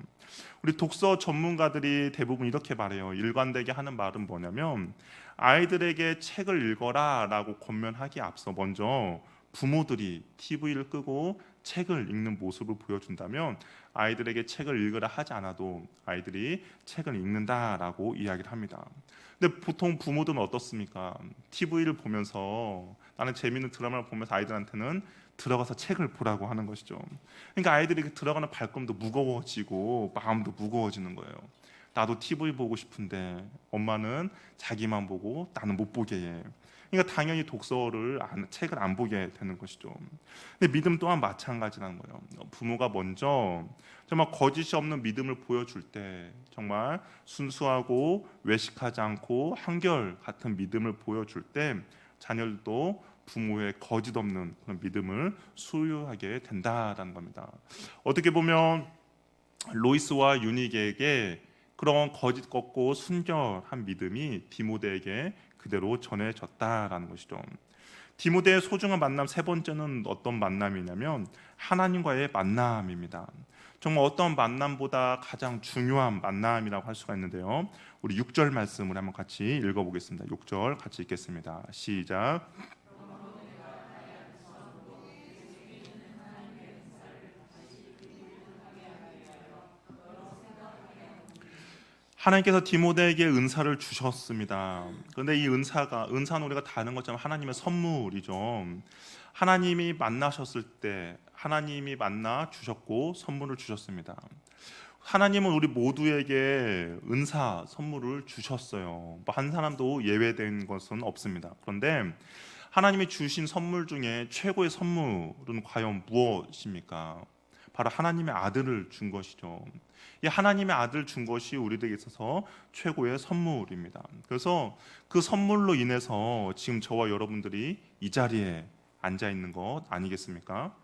우리 독서 전문가들이 대부분 이렇게 말해요. 일관되게 하는 말은 뭐냐면 아이들에게 책을 읽어라라고 권면하기에 앞서 먼저 부모들이 TV를 끄고 책을 읽는 모습을 보여준다면 아이들에게 책을 읽으라 하지 않아도 아이들이 책을 읽는다라고 이야기를 합니다. 근데 보통 부모들은 어떻습니까? TV를 보면서 나는 재미있는 드라마를 보면서 아이들한테는 들어가서 책을 보라고 하는 것이죠. 그러니까 아이들이 들어가는 발걸음도 무거워지고 마음도 무거워지는 거예요. 나도 TV 보고 싶은데 엄마는 자기만 보고 나는 못 보게 해. 그러니까 당연히 책을 안 보게 되는 것이죠. 근데 믿음 또한 마찬가지라는 거예요. 부모가 먼저 정말 거짓이 없는 믿음을 보여줄 때 정말 순수하고 외식하지 않고 한결 같은 믿음을 보여줄 때 자녀들도 부모의 거짓 없는 그런 믿음을 소유하게 된다라는 겁니다. 어떻게 보면 로이스와 유니게에게 그런 거짓 없고 순결한 믿음이 디모데에게 그대로 전해졌다라는 것이죠. 디모데의 소중한 만남 세 번째는 어떤 만남이냐면 하나님과의 만남입니다. 정말 어떤 만남보다 가장 중요한 만남이라고 할 수가 있는데요. 우리 6절 말씀을 한번 같이 읽어보겠습니다. 6절 같이 읽겠습니다. 시작. 하나님께서 디모데에게 은사를 주셨습니다. 그런데 이 은사는 우리가 다 아는 것처럼 하나님의 선물이죠. 하나님이 만나셨을 때 하나님이 만나 주셨고 선물을 주셨습니다. 하나님은 우리 모두에게 은사, 선물을 주셨어요. 한 사람도 예외된 것은 없습니다. 그런데 하나님이 주신 선물 중에 최고의 선물은 과연 무엇입니까? 바로 하나님의 아들을 준 것이죠. 이 하나님의 아들 준 것이 우리들에게 있어서 최고의 선물입니다. 그래서 그 선물로 인해서 지금 저와 여러분들이 이 자리에 앉아 있는 것 아니겠습니까?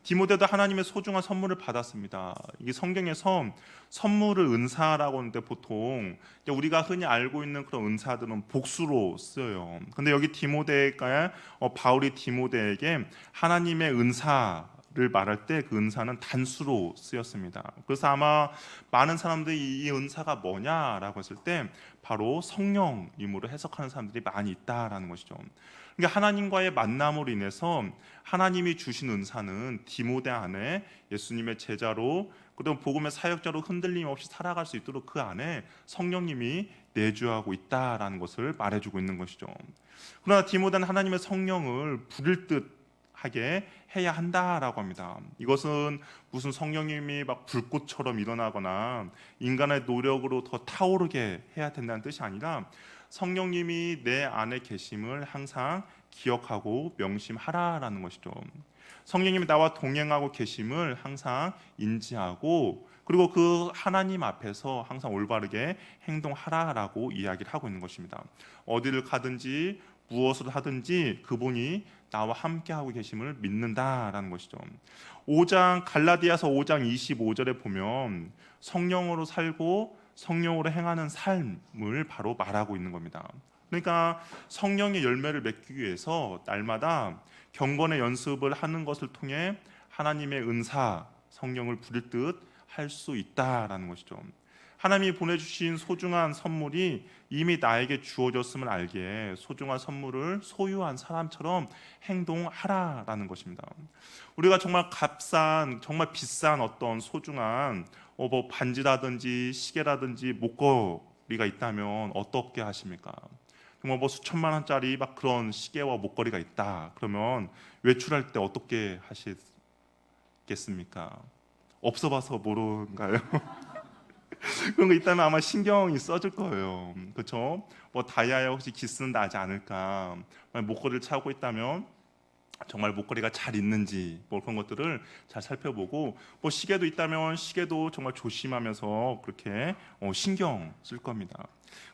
디모데도 하나님의 소중한 선물을 받았습니다. 이게 성경에서 선물을 은사라고 하는데 보통 우리가 흔히 알고 있는 그런 은사들은 복수로 쓰여요. 근데 여기 바울이 디모데에게 하나님의 은사를 말할 때 그 은사는 단수로 쓰였습니다. 그래서 아마 많은 사람들이 이 은사가 뭐냐라고 했을 때 바로 성령님으로 해석하는 사람들이 많이 있다라는 것이죠. 그러니까 하나님과의 만남으로 인해서 하나님이 주신 은사는 디모데 안에 예수님의 제자로 그리고 복음의 사역자로 흔들림 없이 살아갈 수 있도록 그 안에 성령님이 내주하고 있다라는 것을 말해주고 있는 것이죠. 그러나 디모데는 하나님의 성령을 부릴 듯 하게 해야 한다라고 합니다. 이것은 무슨 성령님이 막 불꽃처럼 일어나거나 인간의 노력으로 더 타오르게 해야 된다는 뜻이 아니라 성령님이 내 안에 계심을 항상 기억하고 명심하라라는 것이죠. 성령님이 나와 동행하고 계심을 항상 인지하고 그리고 그 하나님 앞에서 항상 올바르게 행동하라라고 이야기를 하고 있는 것입니다. 어디를 가든지 무엇을 하든지 그분이 나와 함께하고 계심을 믿는다라는 것이죠. 갈라디아서 5장 25절에 보면 성령으로 살고 성령으로 행하는 삶을 바로 말하고 있는 겁니다. 그러니까 성령의 열매를 맺기 위해서 날마다 경건의 연습을 하는 것을 통해 하나님의 은사, 성령을 부릴 듯 할 수 있다라는 것이죠. 하나님이 보내주신 소중한 선물이 이미 나에게 주어졌음을 알기에 소중한 선물을 소유한 사람처럼 행동하라라는 것입니다. 우리가 정말 값싼, 정말 비싼 어떤 소중한 반지라든지 시계라든지 목걸이가 있다면 어떻게 하십니까? 정말 수천만 원짜리 막 그런 시계와 목걸이가 있다. 그러면 외출할 때 어떻게 하시겠습니까? 없어봐서 모르는가요? 그런 거 있다면 아마 신경이 써질 거예요. 그렇죠? 다이아에 혹시 기스는 나지 않을까? 목걸이를 차고 있다면 정말 목걸이가 잘 있는지 그런 것들을 잘 살펴보고 시계도 있다면 시계도 정말 조심하면서 그렇게 신경 쓸 겁니다.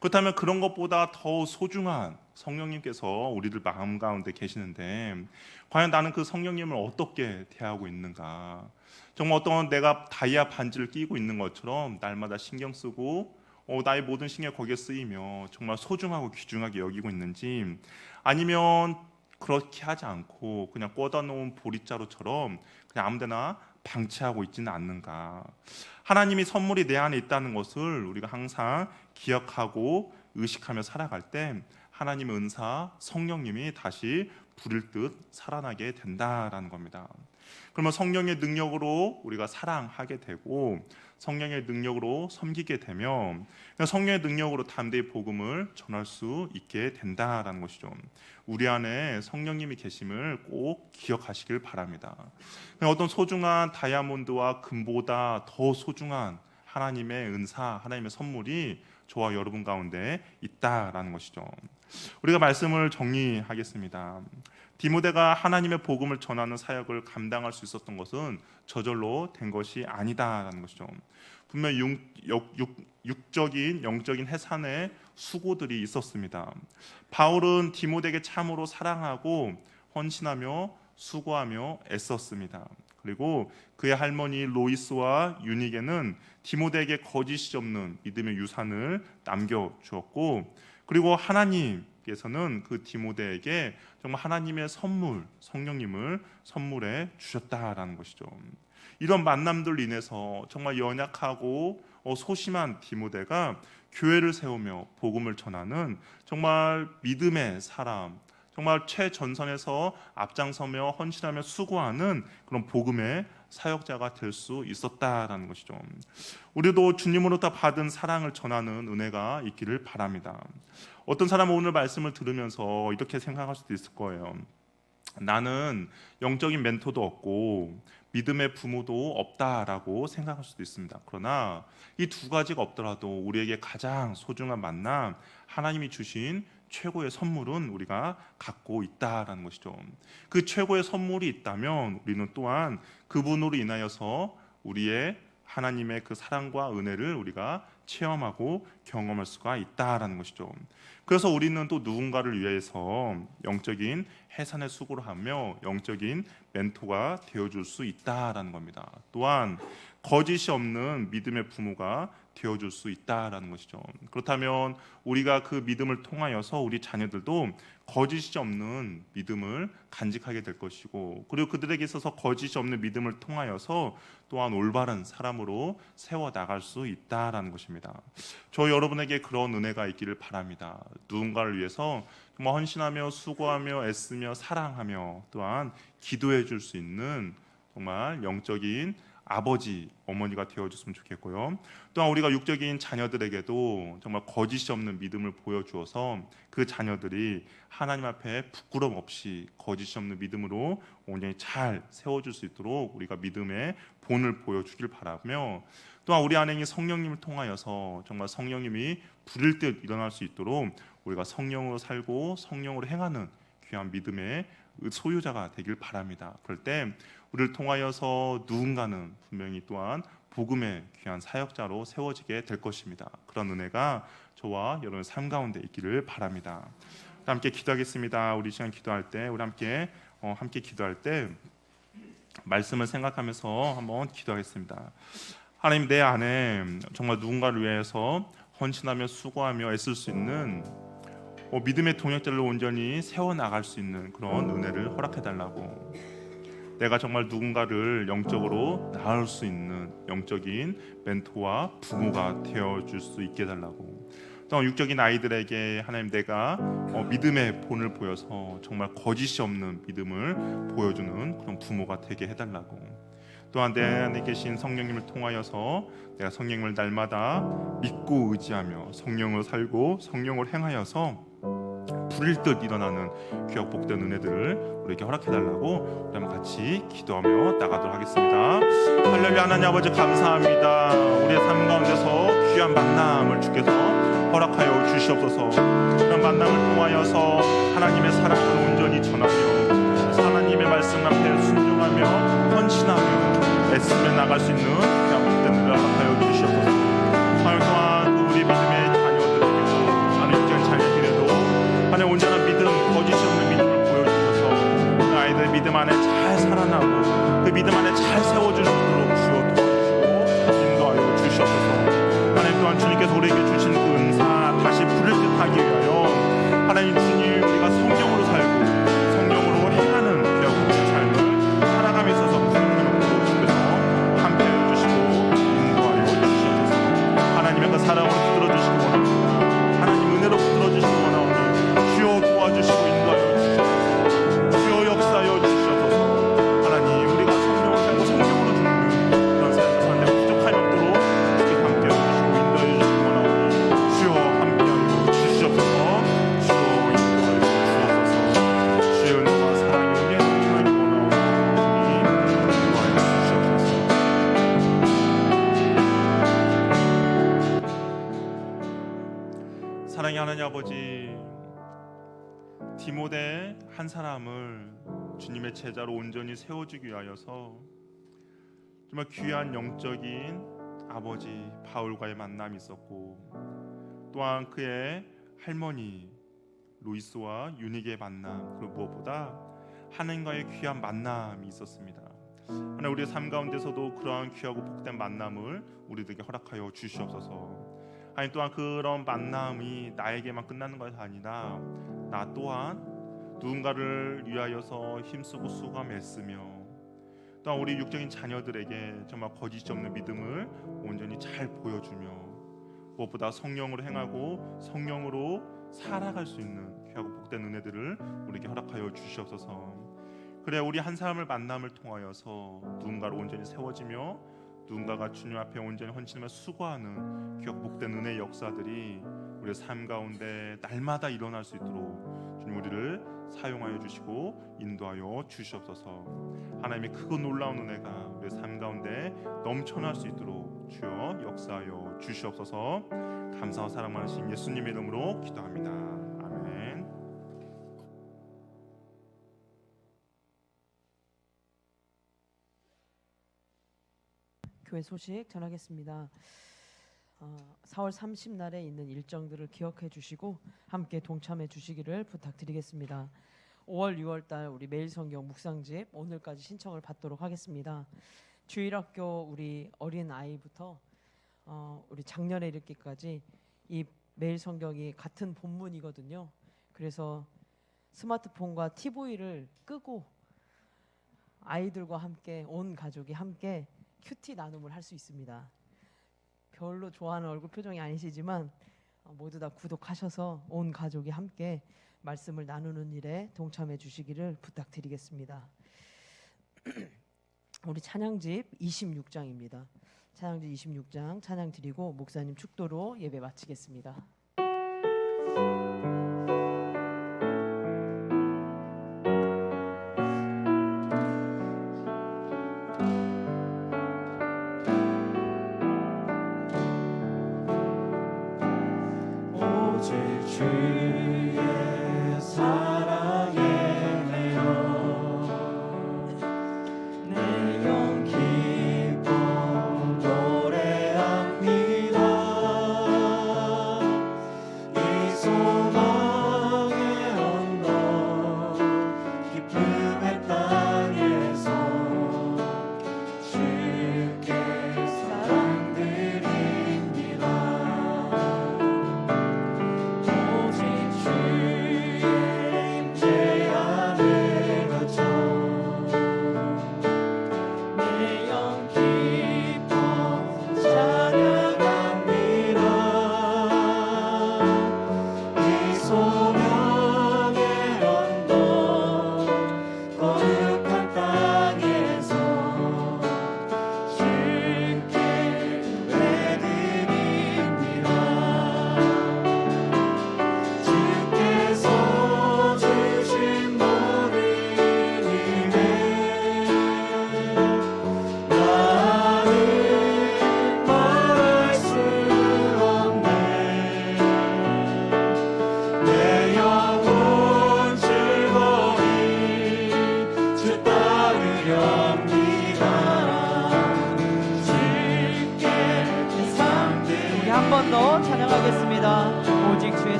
그렇다면 그런 것보다 더 소중한 성령님께서 우리들 마음 가운데 계시는데 과연 나는 그 성령님을 어떻게 대하고 있는가? 정말 어떤 내가 다이아 반지를 끼고 있는 것처럼 날마다 신경 쓰고 나의 모든 신경 거기에 쓰이며 정말 소중하고 귀중하게 여기고 있는지 아니면 그렇게 하지 않고 그냥 꽂아 놓은 보릿자루처럼 그냥 아무데나 방치하고 있지는 않는가. 하나님이 선물이 내 안에 있다는 것을 우리가 항상 기억하고 의식하며 살아갈 때 하나님의 은사, 성령님이 다시 부릴 듯 살아나게 된다라는 겁니다. 그러면 성령의 능력으로 우리가 사랑하게 되고 성령의 능력으로 섬기게 되면 성령의 능력으로 담대히 복음을 전할 수 있게 된다라는 것이죠. 우리 안에 성령님이 계심을 꼭 기억하시길 바랍니다. 어떤 소중한 다이아몬드와 금보다 더 소중한 하나님의 은사, 하나님의 선물이 저와 여러분 가운데 있다라는 것이죠. 우리가 말씀을 정리하겠습니다. 디모데가 하나님의 복음을 전하는 사역을 감당할 수 있었던 것은 저절로 된 것이 아니다라는 것이죠. 분명히 육적인 영적인 해산의 수고들이 있었습니다. 바울은 디모데에게 참으로 사랑하고 헌신하며 수고하며 애썼습니다. 그리고 그의 할머니 로이스와 유니게는 디모데에게 거짓이 없는 믿음의 유산을 남겨주었고 그리고 하나님 하나님께서는 그 디모데에게 정말 하나님의 선물, 성령님을 선물해 주셨다라는 것이죠. 이런 만남들 인해서 정말 연약하고 소심한 디모데가 교회를 세우며 복음을 전하는 정말 믿음의 사람, 정말 최전선에서 앞장서며 헌신하며 수고하는 그런 복음의 사역자가 될 수 있었다라는 것이죠. 우리도 주님으로부터 받은 사랑을 전하는 은혜가 있기를 바랍니다. 어떤 사람은 오늘 말씀을 들으면서 이렇게 생각할 수도 있을 거예요. 나는 영적인 멘토도 없고 믿음의 부모도 없다라고 생각할 수도 있습니다. 그러나 이 두 가지가 없더라도 우리에게 가장 소중한 만남, 하나님이 주신 최고의 선물은 우리가 갖고 있다라는 것이죠. 그 최고의 선물이 있다면 우리는 또한 그분으로 인하여서 우리의 하나님의 그 사랑과 은혜를 우리가 체험하고 경험할 수가 있다라는 것이죠. 그래서 우리는 또 누군가를 위해서 영적인 해산의 수고를 하며 영적인 멘토가 되어줄 수 있다라는 겁니다. 또한 거짓이 없는 믿음의 부모가 되어줄 수 있다라는 것이죠. 그렇다면 우리가 그 믿음을 통하여서 우리 자녀들도 거짓이 없는 믿음을 간직하게 될 것이고, 그리고 그들에게 있어서 거짓이 없는 믿음을 통하여서 또한 올바른 사람으로 세워나갈 수 있다라는 것입니다. 저 여러분에게 그런 은혜가 있기를 바랍니다. 누군가를 위해서 정말 헌신하며 수고하며 애쓰며 사랑하며 또한 기도해 줄 수 있는 정말 영적인 아버지, 어머니가 되어줬으면 좋겠고요. 또한 우리가 육적인 자녀들에게도 정말 거짓이 없는 믿음을 보여주어서 그 자녀들이 하나님 앞에 부끄럼 없이 거짓이 없는 믿음으로 온전히 잘 세워줄 수 있도록 우리가 믿음의 본을 보여주길 바라며, 또한 우리 안에 있는 성령님을 통하여서 정말 성령님이 부릴 듯 일어날 수 있도록 우리가 성령으로 살고 성령으로 행하는 귀한 믿음의 소유자가 되길 바랍니다. 그럴 때 우리를 통하여서 누군가는 분명히 또한 복음의 귀한 사역자로 세워지게 될 것입니다. 그런 은혜가 저와 여러분의 삶 가운데 있기를 바랍니다. 함께 기도하겠습니다. 우리 시간 기도할 때 우리 함께 기도할 때 말씀을 생각하면서 한번 기도하겠습니다. 하나님, 내 안에 정말 누군가를 위해서 헌신하며 수고하며 애쓸 수 있는 믿음의 동역자를 온전히 세워나갈 수 있는 그런 은혜를 허락해달라고, 내가 정말 누군가를 영적으로 낳을 수 있는 영적인 멘토와 부모가 되어줄 수 있게 해달라고, 또 육적인 아이들에게 하나님 내가 믿음의 본을 보여서 정말 거짓이 없는 믿음을 보여주는 그런 부모가 되게 해달라고, 또한 내 안에 계신 성령님을 통하여서 내가 성령님을 날마다 믿고 의지하며 성령으로 살고 성령으로 행하여서 불일 듯 일어나는 귀한 복된 은혜들을 우리에게 허락해달라고 우리 한번 같이 기도하며 나가도록 하겠습니다. 할렐루야. 하나님 아버지 감사합니다. 우리의 삶 가운데서 귀한 만남을 주께서 허락하여 주시옵소서. 그런 만남을 통하여서 하나님의 사랑을 온전히 전하며 하나님의 말씀 앞에 순종하며 헌신하며 애쓰며 나갈 수 있는 귀한 복된 은혜를 허락하여 주시옵소서. 하나님 또한 우리 믿음의 자녀들에게도 하나님의 자녀들에도 하나님 온전한 믿음, 거짓이 없는 믿음을 보여주셔서 그 아이들의 믿음 안에 잘 살아나고 그 믿음 안에 잘 세워줄 수 있도록 주여 도와주시고 인도하여 주시옵소서. 하나님 또한 주님께서 우리에게 주신 그 은사 다시 부를 듯 하기 위하여 하나님 주님 우리가 성령으로 살고 성령으로 행하는 귀한 우리의 삶을 살아감에 있어서 부족함없도록 주께서 함께하여 주시고 인도하여 주시옵소서. 하나님의 그 사랑으로 붙들어 주시기 원합니다. 하나님 은혜로 붙들어 주시기 원하오니 주여 도와주시고 인도하여 주시옵소서. 주여 역사하여 주시옵소서. 하나님 우리가 성령으로 살고 성령으로 죽는 그런 삶을 사는데 부족함이 없도록 주께 함께하여 주시고 인도하여 주시기 원하오니 주여 함께하여 주시옵소서. 주여 인도하여 주시옵소서. 주여 은혜와 사랑이 은혜 넘치기를 원하오니 인도하여 주시옵소서. 사랑의 하나님 아버지, 디모데 한 사람을 주님의 제자로 온전히 세워주기 위하여서 정말 귀한 영적인 아버지 바울과의 만남이 있었고, 또한 그의 할머니 루이스와 유니게의 만남, 그리고 무엇보다 하나님과의 귀한 만남이 있었습니다. 하나님 우리의 삶 가운데서도 그러한 귀하고 복된 만남을 우리들에게 허락하여 주시옵소서. 하나님 또한 그런 만남이 나에게만 끝나는 것이 아니라 나 또한 누군가를 위하여서 힘쓰고 수고하며 애쓰며, 또한 우리 육적인 자녀들에게 정말 거짓이 없는 믿음을 온전히 잘 보여주며, 무엇보다 성령으로 행하고 성령으로 살아갈 수 있는 귀하고 복된 은혜들을 우리에게 허락하여 주시옵소서. 그래 우리 한 사람을 만남을 통하여서 누군가로 온전히 세워지며 누군가가 주님 앞에 온전히 헌신하며 수고하는 귀하고 복된 은혜의 역사들이 우리의 삶 가운데 날마다 일어날 수 있도록 주님 우리를 사용하여 주시고 인도하여 주시옵소서. 하나님의 크고 놀라운 은혜가 우리의 삶 가운데 넘쳐날 수 있도록 주여 역사하여 주시옵소서. 감사와 사랑 많으신 예수님의 이름으로 기도합니다. 아멘. 교회 소식 전하겠습니다. 4월 30날에 있는 일정들을 기억해 주시고 함께 동참해 주시기를 부탁드리겠습니다. 5월 6월달 우리 매일 성경 묵상집 오늘까지 신청을 받도록 하겠습니다. 주일학교 우리 어린 아이부터 우리 작년에 이르기까지 이 매일 성경이 같은 본문이거든요. 그래서 스마트폰과 TV를 끄고 아이들과 함께 온 가족이 함께 큐티 나눔을 할 수 있습니다. 별로 좋아하는 얼굴 표정이 아니시지만 모두 다 구독하셔서 온 가족이 함께 말씀을 나누는 일에 동참해 주시기를 부탁드리겠습니다. 우리 찬양집 26장입니다. 찬양집 26장 찬양 드리고 목사님 축도로 예배 마치겠습니다. 주의 사랑에 매여 내 영 기뻐 노래합니다.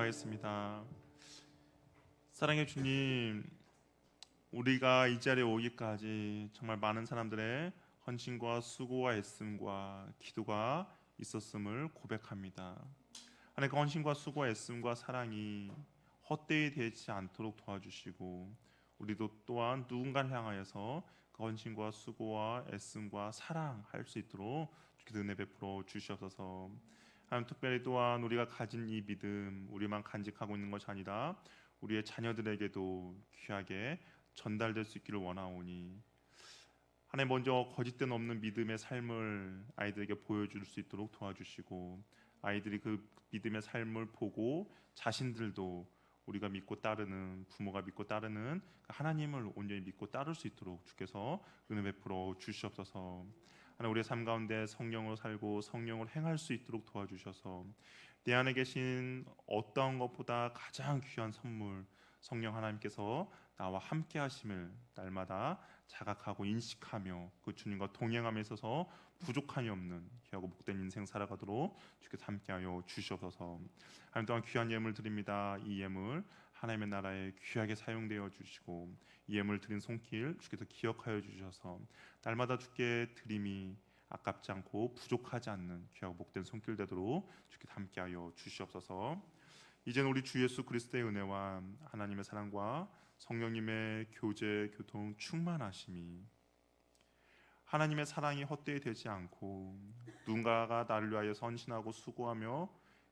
기도하겠습니다. 사랑의 주님, 우리가 이 자리에 오기까지 정말 많은 사람들의 헌신과 수고와 애씀과 기도가 있었음을 고백합니다. 하나님, 그 헌신과 수고와 애씀과 사랑이 헛되이 되지 않도록 도와주시고, 우리도 또한 누군가를 향하여서 그 헌신과 수고와 애씀과 사랑할 수 있도록 주께서 은혜 베풀어 주시옵소서. 하나님, 특별히 또한 우리가 가진 이 믿음, 우리만 간직하고 있는 것이 아니라 우리의 자녀들에게도 귀하게 전달될 수 있기를 원하오니, 하나님, 먼저 거짓된 없는 믿음의 삶을 아이들에게 보여줄 수 있도록 도와주시고, 아이들이 그 믿음의 삶을 보고 자신들도 우리가 믿고 따르는, 부모가 믿고 따르는 하나님을 온전히 믿고 따를 수 있도록 주께서 은혜 베풀어 주시옵소서. 하나님, 우리의 삶 가운데 성령으로 살고 성령을 행할 수 있도록 도와주셔서 내 안에 계신 어떠한 것보다 가장 귀한 선물, 성령 하나님께서 나와 함께 하심을 날마다 자각하고 인식하며 그 주님과 동행함에 있어서 부족함이 없는 귀하고 복된 인생 살아가도록 주께서 함께하여 주시옵소서. 하나님, 또한 귀한 예물 드립니다. 이 예물 하나님의 나라에 귀하게 사용되어 주시고, 이 예물 드린 손길 주께서 기억하여 주셔서 날마다 주께 드림이 아깝지 않고 부족하지 않는 귀하고 복된 손길 되도록 주께서 함께하여 주시옵소서. 이제는 우리 주 예수 그리스도의 은혜와 하나님의 사랑과 성령님의 교제, 교통, 충만하심이, 하나님의 사랑이 헛되이 되지 않고 누군가가 나를 위하여 헌신하고 수고하며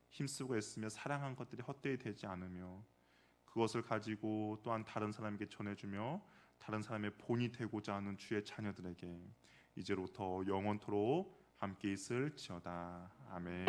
힘쓰고 애쓰며 사랑한 것들이 헛되이 되지 않으며 그것을 가지고 또한 다른 사람에게 전해주며 다른 사람의 본이 되고자 하는 주의 자녀들에게 이제로부터 영원토록 함께 있을지어다. 아멘.